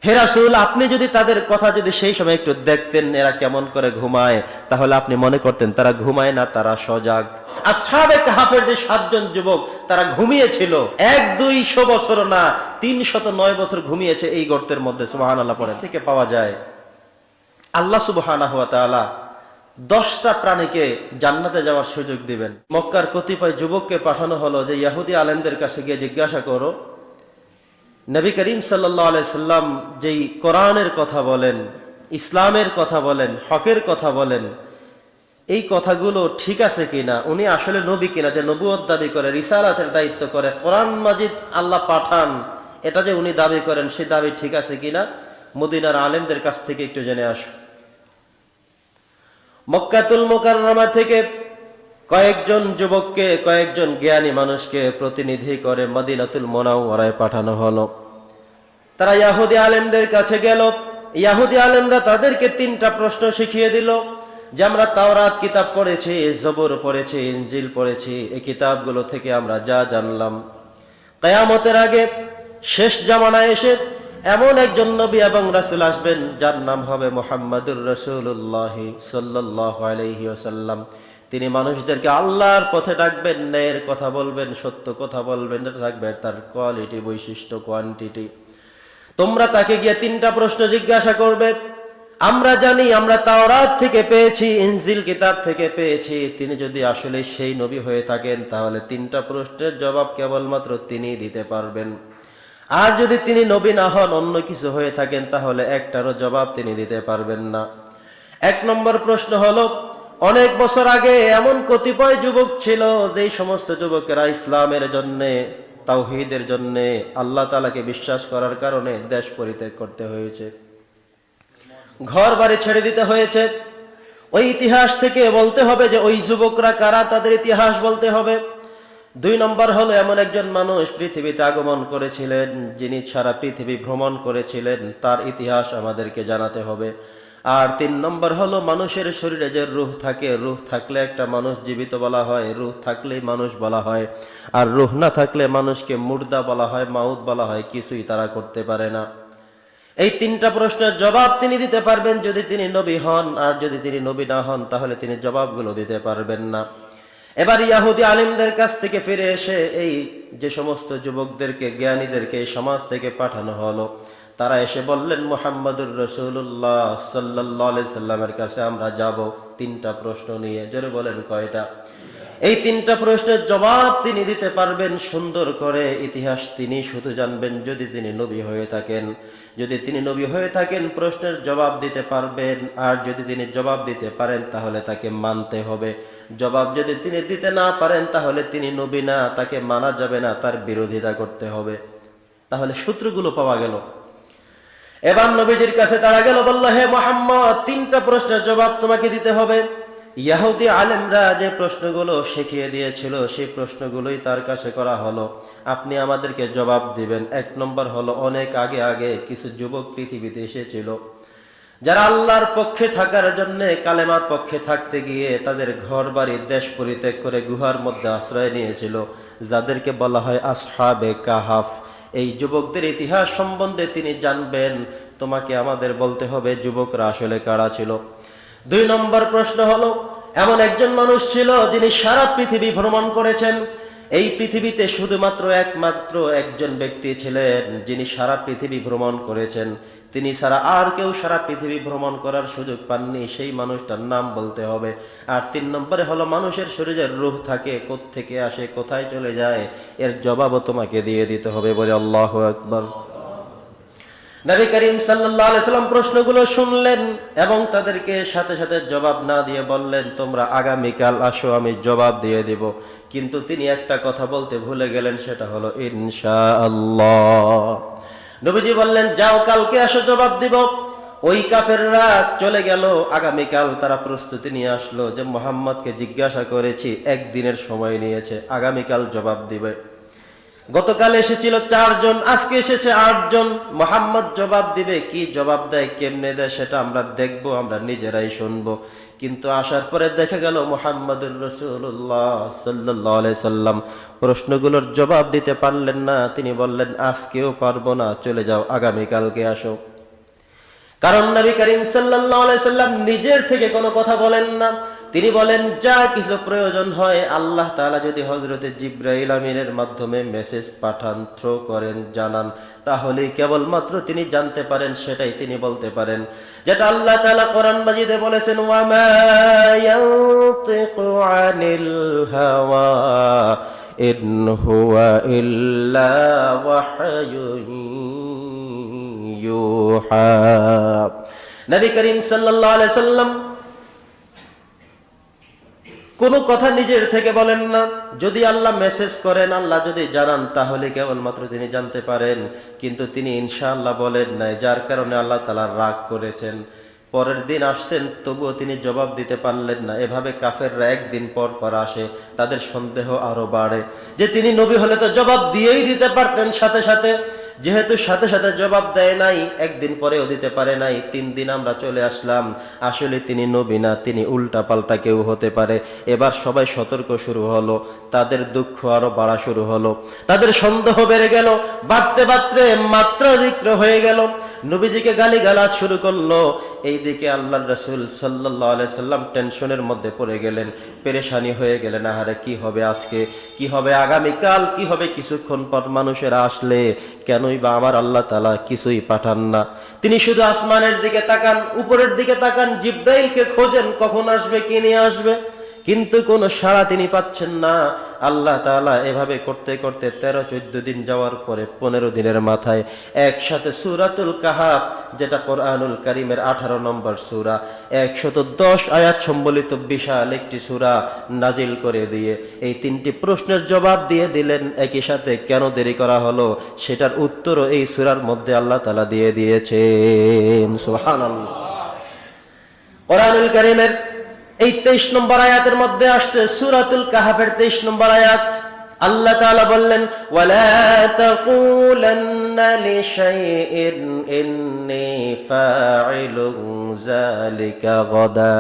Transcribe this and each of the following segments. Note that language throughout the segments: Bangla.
হে রাসূল, আপনি যদি তাদের কথা যদি সেই সময় একটু দেখতেন এরা কেমন করে ঘুমায়, তাহলে আপনি মনে করতেন তারা ঘুমায় না, তারা সজাগ। আসহাবে কাহফের যে 7 জন যুবক তারা ঘুমিয়েছিল, 1-200 বছর না 309 বছর ঘুমিয়েছে এই গর্তের মধ্যে। সুবহানাল্লাহ পড়েন। থেকে পাওয়া যায় আল্লাহ সুবহানাহু ওয়া তাআলা 10টা প্রাণীকে জান্নাতে যাওয়ার সুযোগ দিবেন। মক্কার কতিপয় যুবককে পাঠানো হলো যে ইহুদি আলেমদের কাছে গিয়ে জিজ্ঞাসা করো, নবী করিম সাল্লাল্লাহু আলাইহি সাল্লাম যেই কোরআনের কথা বলেন, ইসলামের কথা বলেন, হকের কথা বলেন, এই কথাগুলো ঠিক আছে কিনা, উনি আসলে নবী কিনা, যে নবুয়ত দাবি করে, রিসালাতের দায়িত্ব করে, কোরআন মাজিদ আল্লাহ পাঠান, এটা যে উনি দাবি করেন সেই দাবি ঠিক আছে কিনা মদিনার আলেমদের কাছ থেকে একটু জেনে আসো। মক্কাতুল মুকাররমা থেকে কয়েকজন যুবককে, কয়েকজন জ্ঞানী মানুষকে প্রতিনিধি করে মদিনাতুল মুনাওয়ারায় পাঠানো হলো। তারা ইহুদি আলেমদের কাছে গেল। ইহুদি আলেমরা তাদেরকে 3টা প্রশ্ন শিখিয়ে দিল যে আমরা তাওরাত কিতাব পড়েছি, জবুর পড়েছি, ইনজিল পড়েছি, এই কিতাবগুলো থেকে আমরা যা জানলাম, কিয়ামতের আগে শেষ জামানায় এসে এমন একজন নবী এবং রাসূল আসবেন যার নাম হবে মুহাম্মাদুর রাসূলুল্লাহ সাল্লাল্লাহু আলাইহি ওয়াসাল্লাম। তিনি মানুষদেরকে আল্লাহর পথে ডাকবেন, ন্যায়ের কথা বলবেন, সত্য কথা বলবেন, এটা থাকবে তার কোয়ালিটি, বৈশিষ্ট্য, কোয়ান্টিটি। তোমরা তাকে গিয়ে 3টা প্রশ্ন জিজ্ঞাসা করবে। আমরা জানি, আমরা তাওরাত থেকে পেয়েছি, ইনজিল কিতাব থেকে পেয়েছি, তিনি যদি আসলে সেই নবী হয়ে থাকেন তাহলে 3টা প্রশ্নের জবাব কেবলমাত্র তিনিই দিতে পারবেন। আর যদি তিনি নবী না হন, অন্য কিছু হয়ে থাকেন, তাহলে একটারও জবাব তিনি দিতে পারবেন না। 1 নম্বর প্রশ্ন হলো, অনেক বছর আগে এমন কতিপয় যুবক ছিল যেই সমস্ত যুবকেরা ইসলামের জন্যে, তাওহীদের জন্যে, আল্লাহ তাআলাকে বিশ্বাস করার কারণে দেশ পরিত্যাগ করতে হয়েছে, ঘর বাড়ি ছেড়ে দিতে হয়েছে। ওই ইতিহাস থেকে বলতে হবে যে ওই যুবকরা কারা, তাদের ইতিহাস বলতে হবে। 2 নম্বর হলো, এমন একজন মানুষ পৃথিবীতে আগমন করেছিলেন যিনি সারা পৃথিবী ভ্রমণ করেছিলেন, তার ইতিহাস আমাদেরকে জানাতে হবে। আর 3 নম্বর হলো, মানুষের শরীরে যে রূহ থাকে, রূহ থাকলে একটা মানুষ জীবিত বলা হয়, রূহ থাকলেই মানুষ বলা হয়, আর রূহ না থাকলে মানুষকে মুর্দা বলা হয়, মাউত বলা হয়, কিছুই তারা করতে পারে না। এই 3টা প্রশ্নের জবাব তিনি দিতে পারবেন যদি তিনি নবী হন, আর যদি তিনি নবী না হন তাহলে তিনি জবাবগুলো দিতে পারবেন না। এবার ইহুদি আলেমদের কাছ থেকে ফিরে এসে এই যে সমস্ত যুবকদেরকে, জ্ঞানীদেরকে এই সমাজ থেকে পাঠানো হলো, তারা এসে বললেন মুহাম্মাদুর রাসূলুল্লাহ সাল্লাল্লাহু আলাইহি সাল্লামের কাছে আমরা যাব 3টা প্রশ্ন নিয়ে। জোরে বলেন কয়টা? এই 3টা প্রশ্নের জবাব তিনি দিতে পারবেন সুন্দর করে। ইতিহাস তিনি শুধু জানবেন যদি তিনি নবী হয়ে থাকেন। যদি তিনি নবী হয়ে থাকেন প্রশ্নের জবাব দিতে পারবেন, আর যদি তিনি জবাব দিতে পারেন তাহলে তাকে মানতে হবে। জবাব যদি তিনি দিতে না পারেন তাহলে তিনি নবী না, তাকে মানা যাবে না, তার বিরোধিতা করতে হবে। তাহলে সূত্রগুলো পাওয়া গেল। এবার নবীজির কাছে তারা গেল, বলল, হে মুহাম্মদ, 3টা প্রশ্নের জবাব তোমাকে দিতে হবে। ইহুদি আলেমরা যে প্রশ্নগুলো শিখিয়ে দিয়েছিল সেই প্রশ্নগুলোই তার কাছে করা হলো, আপনি আমাদেরকে জবাব দিবেন। 1 নম্বর হলো, অনেক আগে আগে কিছু যুবক পৃথিবীতে এসেছিল যারা আল্লাহর পক্ষে থাকার জন্য, কালেমার পক্ষে থাকতে গিয়ে তাদের ঘর বাড়ি, দেশ পরিত্যাগ করে গুহার মধ্যে আশ্রয় নিয়েছিল, যাদেরকে বলা হয় আসহাবে কাহাফ। এই যুবকদের ইতিহাস সম্বন্ধে তিনি জানবেন। তোমাকে আমাদের বলতে হবে যুবকরা আসলে কারা ছিল। 2 নম্বর প্রশ্ন হলো, এমন একজন মানুষ ছিল যিনি সারা পৃথিবী ভ্রমণ করেছেন। এই পৃথিবীতে শুধুমাত্র একমাত্র একজন ব্যক্তি ছিলেন যিনি সারা পৃথিবী ভ্রমণ করেছেন, তিনি ছাড়া আর কেউ সারা পৃথিবী ভ্রমণ করার সুযোগ পাননি, সেই মানুষটার নাম বলতে হবে। আর 3 নম্বরে হলো, মানুষের শরীরে রূহ থাকে, কোত্থেকে আসে, কোথায় চলে যায়, এর জবাবও তোমাকে দিয়ে দিতে হবে। বলে আল্লাহু আকবার। নবী করিম সাল্লাল্লাহু আলাইহি সাল্লাম প্রশ্নগুলো শুনলেন এবং তাদেরকে সাথে সাথে জবাব না দিয়ে বললেন, তোমরা আগামীকাল আসো, আমি জবাব দিয়ে দিব। কিন্তু তিনি একটা কথা বলতে ভুলে গেলেন, সেটা হলো ইনশাআল্লাহ। নবীজি বললেন, যাও কালকে আসো, জবাব দিব। ওই কাফেররা চলে গেল। আগামীকাল তারা প্রস্তুতি নিয়ে আসলো যে মুহাম্মদকে জিজ্ঞাসা করেছি, 1 দিনের সময় নিয়েছে, আগামীকাল জবাব দিবে। গতকাল এসেছিল 4 জন, আজকে এসেছে 8 জন। মুহাম্মদ জবাব দিবে, কি জবাব দেয়, কেমনে দেয় সেটা আমরা দেখব, আমরা নিজেরাই শুনবো। কিন্তু আসার পরে দেখা গেল মুহাম্মদুর রাসূলুল্লাহ সাল্লাল্লাহু আলাইহি সাল্লাম প্রশ্নগুলোর জবাব দিতে পারলেন না। তিনি বললেন, আজকেও পারবো না, চলে যাও, আগামীকালকে আসো। কারণ নবী করিম সাল্লাল্লাহু আলাইহি সাল্লাম নিজের থেকে কোনো কথা বলেন না। তিনি বলেন, যা কিছু প্রয়োজন হয় আল্লাহ তাআলা যদি হযরতে জিবরাইল আমিনের মাধ্যমে মেসেজ পাঠান, থ্রো করেন, জানান, তাহলে কেবলমাত্র তিনি জানতে পারেন, সেটাই তিনি বলতে পারেন। যেটা আল্লাহ তাআলা কোরআন মাজিদে বলেছেন, ওয়া মা ইয়ানতিকু আনিল হাওয়া ইন হুয়া ইল্লা ওয়াহয়ুন ইউহা। নবী করিম সাল্লাল্লাহু আলাইহি সাল্লাম কোনো কথা নিজের থেকে বলেন না। যদি আল্লাহ মেসেজ করেন, আল্লাহ যদি জানান, তাহলে কেবলমাত্র তিনি জানতে পারেন। কিন্তু তিনি ইনশাআল্লাহ বলেন নাই, যার কারণে আল্লাহ তাআলা রাগ করেছেন। পরের দিন আসছেন, তবুও তিনি জবাব দিতে পারলেন না। এভাবে কাফেররা একদিন পর পর আসে, তাদের সন্দেহ আরো বাড়ে যে তিনি নবী হলে তো জবাব দিয়েই দিতে পারতেন সাথে সাথে। যেহেতু সাথে সাথে জবাব দেয় নাই, একদিন পরেও দিতে পারে নাই, 3 দিন আমরা চলে আসলাম, আসলে তিনি নবী না, তিনি উল্টা পাল্টা কেউ হতে পারে। এবার সবাই সতর্ক শুরু হলো, তাদের দুঃখ আরো বাড়া শুরু হলো, তাদের সন্দেহ বেড়ে গেল, বাড়তে বাড়তে মাত্রাধিক হয়ে গেল। নবীজিকে গালিগালাজ শুরু করলো। এইদিকে আল্লাহর রাসূল সাল্লাল্লাহু আলাইহি সাল্লাম টেনশনের মধ্যে পড়ে গেলেন, পেরেশানি হয়ে গেলেন। আহারে, কি হবে আজকে, কি হবে আগামীকাল, কি হবে কিছুক্ষণ পর মানুষেরা আসলে, কেনই বা আমার আল্লাহ তাআলা কিছুই পাঠান না। তিনি শুধু আসমানের দিকে তাকান, উপরের দিকে তাকান, জিবরাইলকে খোঁজেন কখন আসবে, কি নিয়ে আসবে, কিন্তু কোনো সাড়া তিনি পাচ্ছেন না। আল্লাহ তাআলা এভাবে করতে করতে 13-14 দিন যাওয়ার পরে 15 দিনের মাথায় একসাথে সূরাতুল কাহাফ, যেটা কোরআনুল কারীমের 18 নম্বর সূরা, 110 আয়াত সম্বলিত বিশাল একটি সূরা নাজিল করে দিয়ে এই 3টি প্রশ্নের জবাব দিয়ে দিলেন একই সাথে। কেন দেরি করা হলো সেটার উত্তরও এই সূরার মধ্যে আল্লাহ তাআলা দিয়ে দিয়েছেন। সুবহানাল্লাহ। কোরআনুল কারীমের এই 23 নম্বর আয়াতের মধ্যে আসছে, সূরাতুল কাহাফের 23 নম্বর আয়াত, আল্লাহ তাআলা বললেন, ওয়ালা তাকুলান্না লিশাইইন ইন্নী ফাইলুন যালিকা গাদা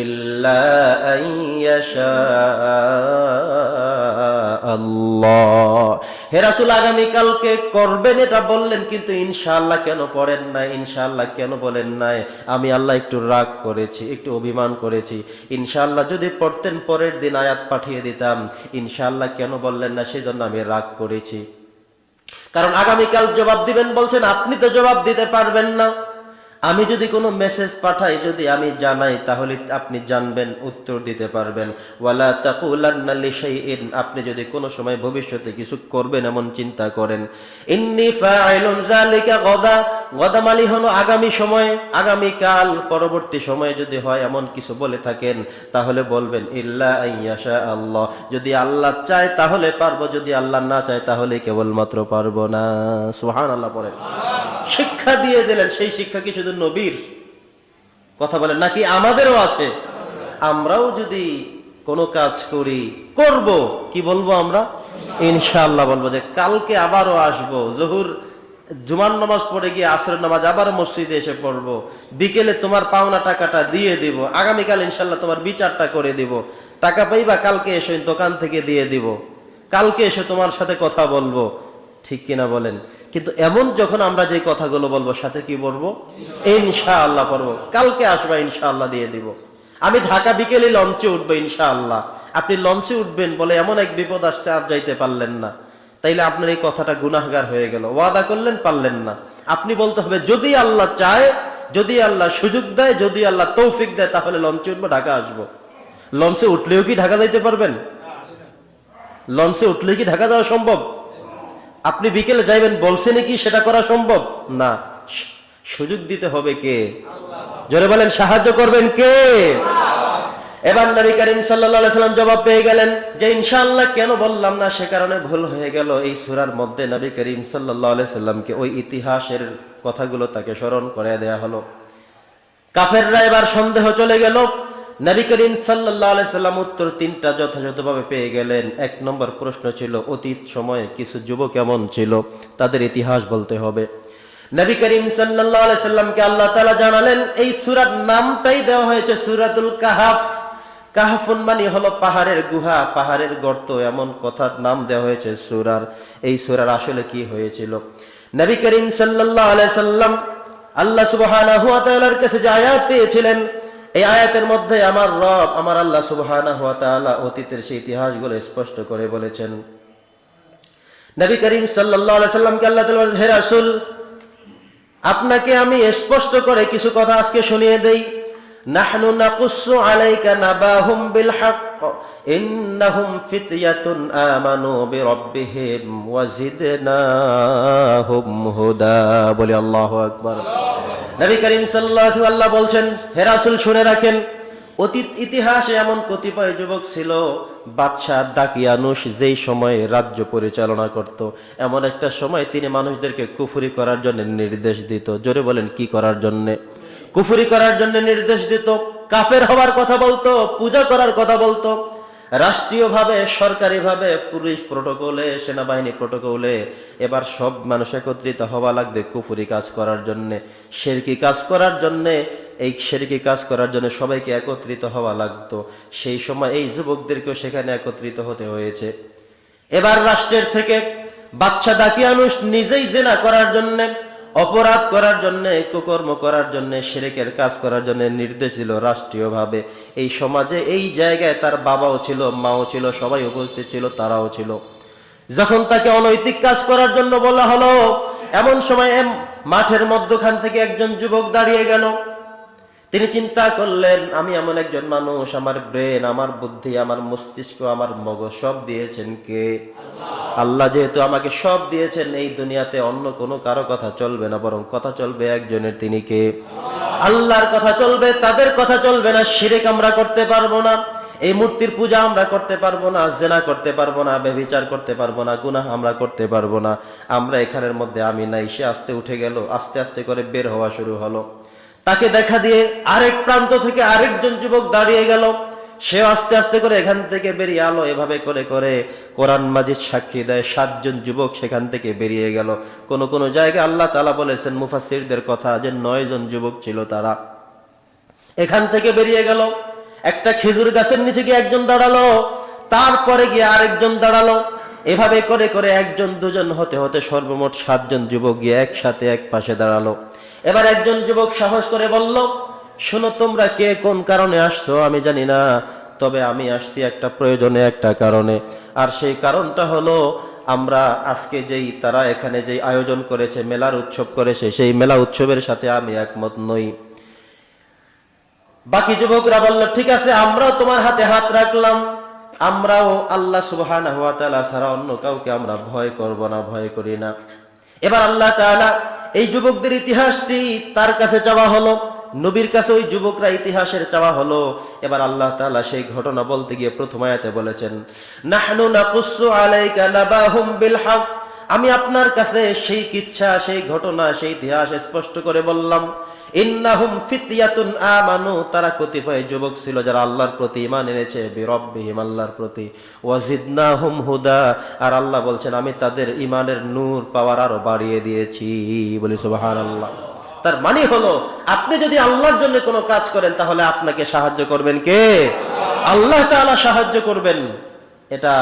ইল্লা আন ইয়াশা আল্লাহ। হে রাসূল, আগামী কালকে করবেন এটা বললেন, কিন্তু ইনশাআল্লাহ কেন পড়েন নাই, ইনশাআল্লাহ কেন বলেন নাই? আমি আল্লাহ একটু রাগ করেছি, একটু অভিমান করেছি। ইনশাআল্লাহ যদি পড়তেন পরের দিন আয়াত পাঠিয়ে দিতাম। ইনশাআল্লাহ কেন বললেন না, সেই জন্য আমি রাগ করেছি। কারণ আগামীকাল জবাব দিবেন বলছেন, আপনি তো জবাব দিতে পারবেন না। আমি যদি কোনো মেসেজ পাঠাই, যদি আমি জানাই, তাহলে আপনি জানবেন, উত্তর দিতে পারবেন। ওয়ালা তাকুলান্না লিশাইইন, আপনি যদি কোনো সময় ভবিষ্যতে কিছু করবেন এমন চিন্তা করেন, ইন্নী ফাইলুন যালিকা গাদা, গাদা মানে হলো আগামী সময়, আগামী কাল, পরবর্তী সময়ে যদি হয় এমন কিছু বলে থাকেন, তাহলে বলবেন ইল্লা আইয়াশা আল্লাহ, যদি আল্লাহ চায় তাহলে পারবো, যদি আল্লাহ না চায় তাহলে কেবলমাত্র পারবো না। সুবহানাল্লাহ পড়ে শিক্ষা দিয়ে দিলেন। সেই শিক্ষা কি শুধু নবীর কথা বলেন নাকি আমাদেরও আছে? আমরাও যদি কোনো কাজ করি, করব, কি বলবো আমরা? ইনশাআল্লাহ বলবো যে কালকে আবারও আসবো, জোহর জুমার নামাজ পড়ে গিয়ে আসরের নামাজ আবার মসজিদে এসে পড়বো, বিকেলে তোমার পাওনা টাকাটা দিয়ে দিব, আগামীকাল ইনশাআল্লাহ তোমার বিচারটা করে দিব, টাকা পাইবা কালকে এসে দোকান থেকে দিয়ে দিব, কালকে এসে তোমার সাথে কথা বলবো, ঠিক কিনা বলেন? কিন্তু এমন যখন আমরা যে কথাগুলো বলবো, সাথে কি বলবো? ইনশাআল্লাহ পড়বো, কালকে আসবা, ইনশাআল্লাহ দিয়ে দিব। আমি ঢাকা বিকেলে লঞ্চে উঠবো ইনশাআল্লাহ। আপনি লঞ্চে উঠবেন বলে এমন এক বিপদ আসছে, আর যাইতে পারলেন না, তাইলে আপনার এই কথাটা গুনাহগার হয়ে গেল। ওয়াদা করলেন, পারলেন না। আপনি বলতে হবে, যদি আল্লাহ চায়, যদি আল্লাহ সুযোগ দেয়, যদি আল্লাহ তৌফিক দেয়, তাহলে লঞ্চে উঠবো, ঢাকা আসবো। লঞ্চে উঠলেও কি ঢাকা যাইতে পারবেন? লঞ্চে উঠলে কি ঢাকা যাওয়া সম্ভব? আপনি বিকেলে যাইবেন বলছেন কি সেটা করা সম্ভব না। সুযোগ দিতে হবে কে? জোরে বলেন, সাহায্য করবেন কে? এবার নবী করিম সাল্লাল্লাহু আলাইহি সাল্লাম জবাব পেয়ে গেলেন যে ইনশাআল্লাহ কেন বললাম না, সে কারণে ভুল হয়ে গেল। এই সূরার মধ্যে নবী করিম সাল্লাল্লাহু আলাইহি সাল্লামকে ওই ইতিহাসের কথাগুলো তাকে স্মরণ করে দেয়া হলো। কাফেররা এবার সন্দেহ চলে গেল, নবী করিম সাল্লাল্লাহু আলাইহি সাল্লাম উত্তর তিনটা যথাযথভাবে পেয়ে গেলেন। এক নম্বর প্রশ্ন ছিল অতীত সময়ে কিছু যুবক কেমন ছিল, তাদের ইতিহাস বলতে হবে। নবী করিম সাল্লাল্লাহু আলাইহি সাল্লামকে আল্লাহ তাআলা জানালেন, এই সূরার নামটাই দেওয়া হয়েছে সূরাতুল কাহাফ। কাহাফুন মানে হলো পাহাড়ের গুহা, পাহাড়ের গর্ত, এমন কথার নাম দেওয়া হয়েছে সূরার। এই সূরার আসলে কি হয়েছিল? নবী করিম সাল্লাল্লাহু আলাইহি সাল্লাম আল্লাহ সুবহানাহু ওয়া তাআলার কাছে যে আয়াত পেয়েছিলেন, এই আয়াতের মধ্যে আমার রব, আমার আল্লাহ সুবহানাহু ওয়া তাআলা অতীতের সেই ইতিহাসগুলো স্পষ্ট করে বলেছেন। নবী করিম সাল্লাল্লাহু আলাইহি সাল্লামকে আল্লাহ তাআলা বলেন, হে রাসূল, আপনাকে আমি স্পষ্ট করে কিছু কথা আজকে শুনিয়ে দেই। নাহনু নাকুসু আলাইকা নাবাহুম বিল হক ইন্নাহুম ফিতয়াতুন আমানু বিরাব্বিহিম ওয়া জিদনাহুম হুদা। বলি আল্লাহু আকবার। নবী করিম সাল্লাল্লাহু আলাইহি ওয়াসাল্লাম বলছেন, হে রাসূল শুনে রাখেন, অতীত ইতিহাসে এমন কতিপয় যুবক ছিল, বাদশাহ দাকিয়ানুস যেই সময়ে রাজ্য পরিচালনা করত, এমন একটা সময় তিনি মানুষদেরকে কুফরি করার জন্য নির্দেশ দিত। জোরে বলেন, কি করার জন্য? কুফরি করার জন্য নির্দেশ দিত, কাফের হওয়ার কথা বলতো, পূজা করার কথা বলতো। রাষ্ট্রীয়ভাবে, সরকারিভাবে, পুলিশ প্রটোকলে, সেনাবাহিনী প্রটোকলে এবার সব মানুষ একত্রিত হওয়া লাগবে কুফরি কাজ করার জন্য, শিরকি কাজ করার জন্য। এই শিরকি কাজ করার জন্য সবাইকে একত্রিত হওয়া লাগতো। সেই সময় এই যুবকদেরকেও সেখানে একত্রিত হতে হয়েছে। এবার রাষ্ট্রের থেকে বাদশাহ দাকিয়ানুস নিজেই জিনা করার জন্য, অপরাধ করার জন্য, কুকর্ম করার জন্য, শিরকের কাজ করার জন্য নির্দেশ দিল রাষ্ট্রীয়ভাবে। এই সমাজে, এই জায়গায় তার বাবাও ছিল, মাও ছিল, সবাই উপস্থিত ছিল, তারাও ছিল। যখন তাকে অনৈতিক কাজ করার জন্য বলা হলো, এমন সময় মাঠের মধ্যখান থেকে একজন যুবক দাঁড়িয়ে গেল। তিনি চিন্তা করলেন, আমি এমন একজন মানুষ, আমার ব্রেন, আমার বুদ্ধি, আমার মস্তিষ্ক, আমার মগজ সব দিয়েছেন কে? আল্লাহ। যেহেতু আমাকে সব দিয়েছেন, এই দুনিয়াতে অন্য কোনো কারো কথা চলবে না, বরং কথা চলবে একজনের। তিনি কে? আল্লাহর কথা চলবে, তাদের কথা চলবে না। শিরক আমরা করতে পারবো না, এই মূর্তির পূজা আমরা করতে পারবো না, জিনা করতে পারবো না, ব্যভিচার করতে পারবো না, গুনাহ আমরা করতে পারবো না। আমরা এখানের মধ্যে আমি নাই। সে আস্তে উঠে গেল, আস্তে আস্তে করে বের হওয়া শুরু হলো। তাকে দেখা দিয়ে আরেক প্রান্ত থেকে আরেকজন যুবক দাঁড়িয়ে গেল, সে আস্তে আস্তে করে এখান থেকে বেরিয়ে আলো। এভাবে করে করে কোরআন মাজিদ সাক্ষী দেয় 7 জন যুবক সেখান থেকে বেরিয়ে গেল। কোন কোন জায়গায় আল্লাহ তাআলা বলেছেন মুফাসসিরদের কথা যে 9 জন যুবক ছিল, তারা এখান থেকে বেরিয়ে গেল। একটা খেজুর গাছের নিচে গিয়ে একজন দাঁড়ালো, তারপরে গিয়ে আরেকজন দাঁড়ালো। এভাবে করে করে একজন দুজন হতে হতে সর্বমোট 7 জন যুবক গিয়ে একসাথে এক পাশে দাঁড়ালো। এবার একজন যুবক সাহস করে বলল, শোনো, তোমরা কে কোন কারণে আসছো আমি জানি না, তবে আমি আসছি একটা প্রয়োজনে, একটা কারণে। আর সেই কারণটা হলো, আমরা আজকে যেই তারা এখানে যেই আয়োজন করেছে, মেলার উৎসব করেছে, সেই মেলা উৎসবের সাথে আমি একমত নই। বাকি যুবকরা বলল, ঠিক আছে, আমরাও তোমার হাতে হাত রাখলাম, আমরাও আল্লাহ সুবহানাহু ওয়া তাআলা ছাড়া অন্য কাউকে আমরা ভয় করব না, ভয় করি না। এবার আল্লাহ তাআলা এই যুবকদের ইতিহাসটি তার কাছে চাওয়া হলো, নবীর কাছে ওই যুবকরা ইতিহাসের চাওয়া হলো। এবার আল্লাহ তাআলা সেই ঘটনা বলতে গিয়ে প্রথম আয়াতে বলেছেন, নাহনু নাকুসু আলাইকা নাবাহুম বিল হক। আমি আপনার কাছে সেই কিচ্ছা, সেই ঘটনা, সেই ইতিহাস স্পষ্ট করে বললাম। ইন্নাহুম ফিতয়াতুন আমানু, তারা কতিপয় যুবক ছিল যারা আল্লাহর প্রতি ঈমান এনেছে, বিরাব্বিহিম, আল্লাহর প্রতি, ওয়া জিদনাহুম হুদা, আর আল্লাহ বলছেন আমি তাদের ঈমানের নূর পাওয়ার আরো বাড়িয়ে দিয়েছি। বলি সুবহানাল্লাহ। তার মানে হলো, আপনি যদি আল্লাহর জন্য কোনো কাজ করেন, তাহলে আপনাকে সাহায্য করবেন কে? আল্লাহ তাআলা সাহায্য করবেন। এটা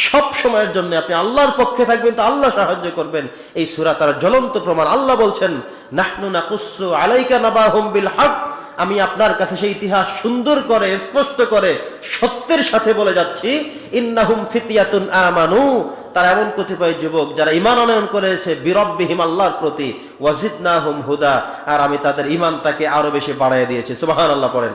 সব সময়ের জন্য আপনি আল্লাহর পক্ষে থাকবেন, তো আল্লাহ সাহায্য করবেন। এই সূরা তার জ্বলন্ত প্রমাণ। আল্লাহ বলছেন, নাহনু নাকুসু আলাইকা নাবাহুম বিল হক, আমি আপনার কাছে সেই ইতিহাস সুন্দর করে, স্পষ্ট করে, সত্যের সাথে বলে যাচ্ছি। ইন্নাহুম ফিতয়াতুন আমানু, তারা এমন কতিপয় যুবক যারা ঈমান আনয়ন করেছে, বিরাব্বিহিম, আল্লাহর প্রতি, ওয়া জিদনাহুম হুদা, আর আমি তাদের ঈমানটাকে আরো বেশি বাড়ায় দিয়েছি। সুবহানাল্লাহ পড়েন।